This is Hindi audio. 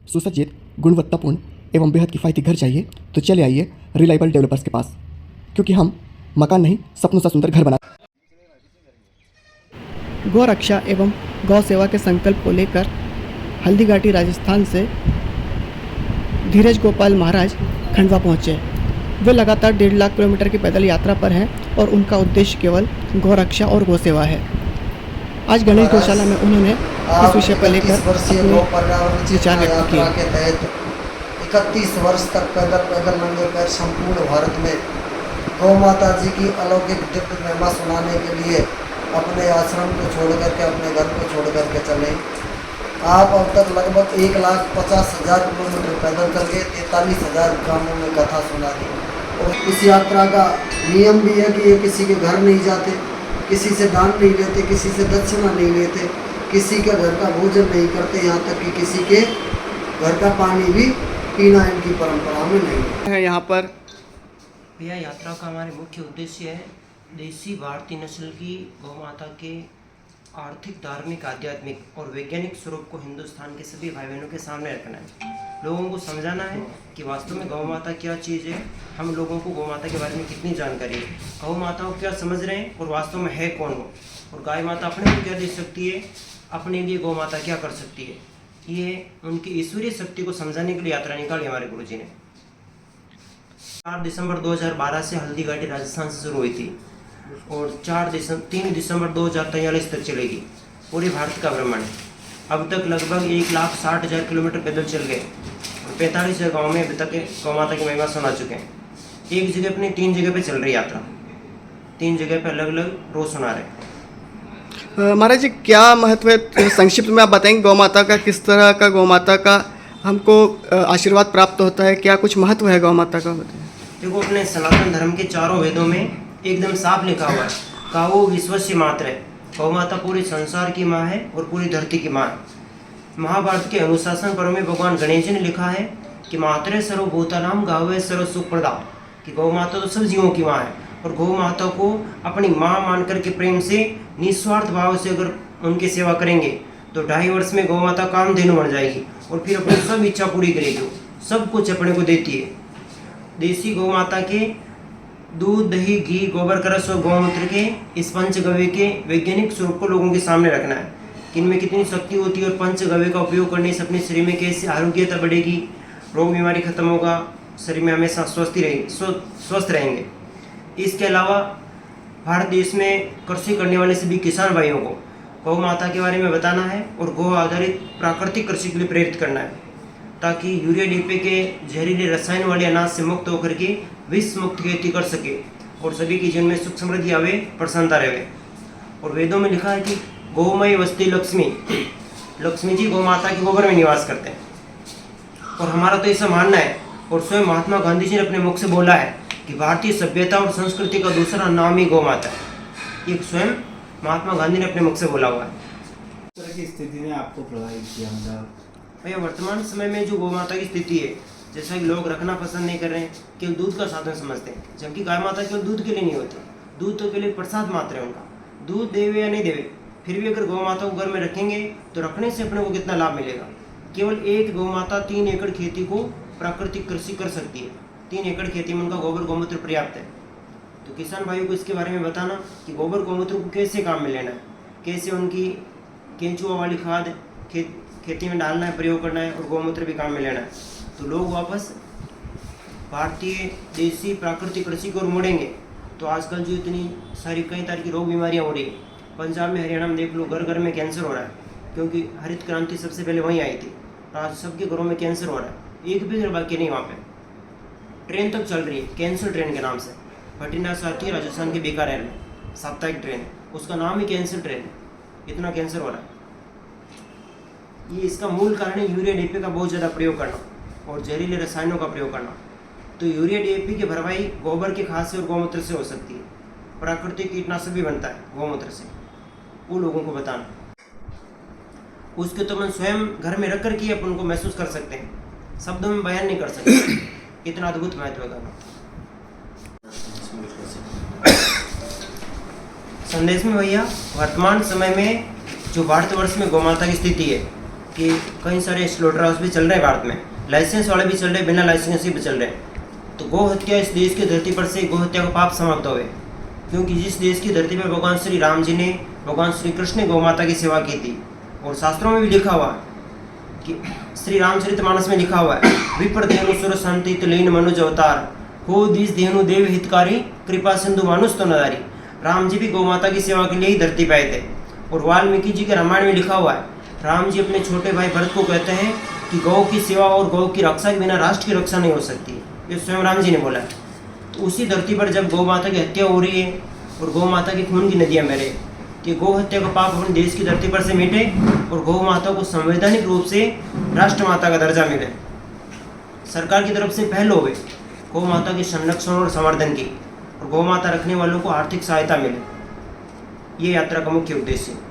सुसज्जित, गुणवत्तापूर्ण एवं बेहद किफ़ायती घर चाहिए तो चले आइए रिलायबल डेवलपर्स के पास, क्योंकि हम मकान नहीं सपनों सा सुंदर घर बना। गौ रक्षा एवं गौ सेवा के संकल्प को लेकर हल्दीघाटी राजस्थान से धीरज गोपाल महाराज खंडवा पहुँचे। वे लगातार 1.5 लाख किलोमीटर की पैदल यात्रा पर हैं और उनका उद्देश्य केवल गौ रक्षा और गौ सेवा है। आज गणेश गौशाला में उन्होंने इस विषय पर लेकर अपने विचार व्यक्त किए। 31 वर्ष तक पैदल नंगे पैर संपूर्ण भारत में गौ माता जी की अलौकिक दिव्य महिमा सुनाने के लिए अपने आश्रम को छोड़ करके, अपने घर को छोड़ करके चले। आप अब तक लगभग 1,50,000 किलोमीटर पैदल करके 43,000 ग्रामों में कथा सुना दी। और इस यात्रा का नियम भी है कि ये किसी के घर नहीं जाते, किसी से दान नहीं लेते, किसी से दक्षिणा नहीं लेते, किसी के घर का भोजन नहीं करते, यहाँ तक कि किसी के घर का पानी भी पीना इनकी परंपरा में नहीं है। यहाँ पर भैया यात्रा का हमारे मुख्य उद्देश्य है देसी भारतीय नस्ल की गौ माता के आर्थिक, धार्मिक, आध्यात्मिक और वैज्ञानिक स्वरूप को हिंदुस्तान के सभी भाई बहनों के सामने रखना है। लोगों को समझाना है कि वास्तव में गौ माता क्या चीज़ है, हम लोगों को गौ माता के बारे में कितनी जानकारी है, गौ माता को क्या समझ रहे हैं और वास्तव में है कौन वो, और गाय माता अपने को क्या दे सकती है, अपने लिए गौ माता क्या कर सकती है। ये उनकी ईश्वरीय शक्ति को समझाने के लिए यात्रा निकाली हमारे गुरु जी ने। 4 दिसंबर 2012 से हल्दीघाटी राजस्थान से शुरू हुई थी और 3 दिसंबर 2043 तक चलेगी। पूरे भारत का भ्रमण है। अब तक लगभग 1,60,000 किलोमीटर पैदल चल गए और 45 गाँव में अभी तक गौ माता की महिमा सुना चुके हैं। एक जगह अपनी 3 जगह पे चल रही यात्रा, 3 जगह पे अलग अलग रोज सुना रहे। महाराज जी क्या महत्व है, संक्षिप्त में आप बताएंगे गौ माता का, किस तरह का गौ माता का हमको आशीर्वाद प्राप्त होता है, क्या कुछ महत्व है गौ माता का? देखो, अपने सनातन धर्म के चारों वेदों में एकदम साफ लिखा हुआ है, गावो विश्वस्य मात्र है। गौ माता पूरे संसार की माँ है और पूरी धरती की माँ है। महाभारत के अनुशासन पर्व में भगवान गणेश जी ने लिखा है कि मातरे सर्वभूतानां गावे सर्व सुख प्रदा, कि गौ माता तो सब जीवों की माँ है और गौ माता को अपनी माँ मान करके प्रेम से निस्वार्थ भाव से अगर उनकी सेवा करेंगे तो 2.5 वर्ष में गौ माता कामधेनु बन जाएगी और फिर अपनी सब इच्छा पूरी करेगी, सब कुछ अपने को देती है। देसी गौ माता के दूध, दही, घी, गोबर, करस और गौमूत्र के इस पंचगव्य के वैज्ञानिक स्वरूप को लोगों के सामने रखना है कि इनमें कितनी शक्ति होती है और पंचगव्य का उपयोग करने से अपने शरीर में कैसे आरोग्यता बढ़ेगी, रोग बीमारी खत्म होगा, शरीर में हमेशा स्वस्थ रहेंगे। इसके अलावा भारत देश में कृषि करने वाले सभी किसान भाइयों को गौ माता के बारे में बताना है और गौ आधारित प्राकृतिक कृषि के लिए प्रेरित करना है, ताकि यूरिया डीपी के जहरीले रसायन वाले अनाज से मुक्त होकर के विष मुक्त खेती कर सके और सभी के जीवन में सुख समृद्धि आवे, प्रसन्नता रहे। और वेदों में लिखा है कि गौमय वस्ती लक्ष्मी, लक्ष्मी जी गौ माता के गोबर में निवास करते हैं। और हमारा तो ऐसा मानना है और स्वयं महात्मा गांधी जी ने अपने मुख से बोला है कि भारतीय सभ्यता और संस्कृति का दूसरा नाम ही गौ माता है। ये स्वयं महात्मा गांधी ने अपने मुख से बोला हुआ है। इस तरह की स्थिति ने आपको प्रभावित किया? मतलब भैया वर्तमान समय में जो गौ माता की स्थिति है, जैसा कि लोग रखना पसंद नहीं कर रहे हैं, केवल दूध का साधन समझते हैं, जबकि गाय माता केवल दूध के लिए नहीं होती। दूध तो केवल प्रसाद मात्र है उनका, दूध देवे या नहीं देवे, फिर भी अगर गौ माता को घर में रखेंगे तो रखने से अपने को कितना लाभ मिलेगा। केवल एक गौ माता 3 एकड़ खेती को प्राकृतिक कृषि कर सकती है। 3 एकड़ खेती में उनका गोबर गौमूत्र पर्याप्त है। तो किसान भाइयों को इसके बारे में बताना कि गोबर गौमूत्र को कैसे काम में लेना है, कैसे उनकी केंचुआ वाली खाद खेती में डालना है, प्रयोग करना है और गौमूत्र भी काम में लेना है। तो लोग वापस भारतीय देसी प्राकृतिक कृषि को मुड़ेंगे। तो आजकल जो इतनी सारी कई तरह की रोग बीमारियां हो रही है, पंजाब में, हरियाणा में देख लो, घर घर में कैंसर हो रहा है, क्योंकि हरित क्रांति सबसे पहले वहीं आई थी। आज सबके घरों में कैंसर हो रहा है, एक भी घर बाकी नहीं। वहाँ पे ट्रेन तक चल रही है कैंसर ट्रेन के नाम से, भटिंडा से आती है राजस्थान के बीकानेर में, साप्ताहिक ट्रेन, उसका नाम ही कैंसर ट्रेन है। इतना कैंसर हो रहा है। ये इसका मूल कारण है यूरिया डीपी का बहुत ज़्यादा प्रयोग करना और जहरीले रसायनों का प्रयोग करना। तो यूरिया डीपी की भरपाई गोबर के खाद से और गौमूत्र से हो सकती है। प्राकृतिक कीटनाशक भी बनता है गौमूत्र से, वो लोगों को बताना। उसके तो मन स्वयं घर में रख कर के अपन को महसूस कर सकते हैं, शब्दों में बयान नहीं कर सकते, इतना अद्भुत महत्व है। संदेश में भैया वर्तमान समय में जो भारतवर्ष में गौ माता की स्थिति है कि कई सारे स्लॉटर हाउस भी चल रहे हैं भारत में, लाइसेंस वाले भी चल रहे हैं, बिना लाइसेंस भी चल रहे हैं। तो गौ हत्या इस देश की धरती पर से गौ हत्या का पाप समाप्त होवे, क्योंकि जिस देश की धरती पर भगवान श्री राम जी ने, भगवान श्री कृष्ण ने गौ माता की सेवा की थी, और शास्त्रों में भी लिखा हुआ कि श्री रामचरितमानस में लिखा हुआ है, विप्र धेनु सुर संतित लीन मनुज अवतार, को दिस धेनु देव हितकारी, कृपा सिंधु मानुष तो नदारी। राम जी भी गौ माता की सेवा के लिए ही धरती पे आए थे। और वाल्मीकि जी के रामायण में लिखा हुआ है, राम जी अपने छोटे भाई भरत को कहते हैं कि गौ की सेवा और गौ की रक्षा के बिना राष्ट्र की रक्षा नहीं हो सकती, ये स्वयं राम जी ने बोला है। तो उसी धरती पर जब गौ माता की हत्या हो रही है और गौ माता की खून की नदियाँ बह रही, कि गौ हत्या का पाप अपने देश की धरती पर से मिटे और गौ माता को संवैधानिक रूप से राष्ट्र माता का दर्जा मिले। सरकार की तरफ से पहल होवे गौ माता के संरक्षण और संवर्धन की, और गौ माता रखने वालों को आर्थिक सहायता मिले। ये यात्रा का मुख्य उद्देश्य है।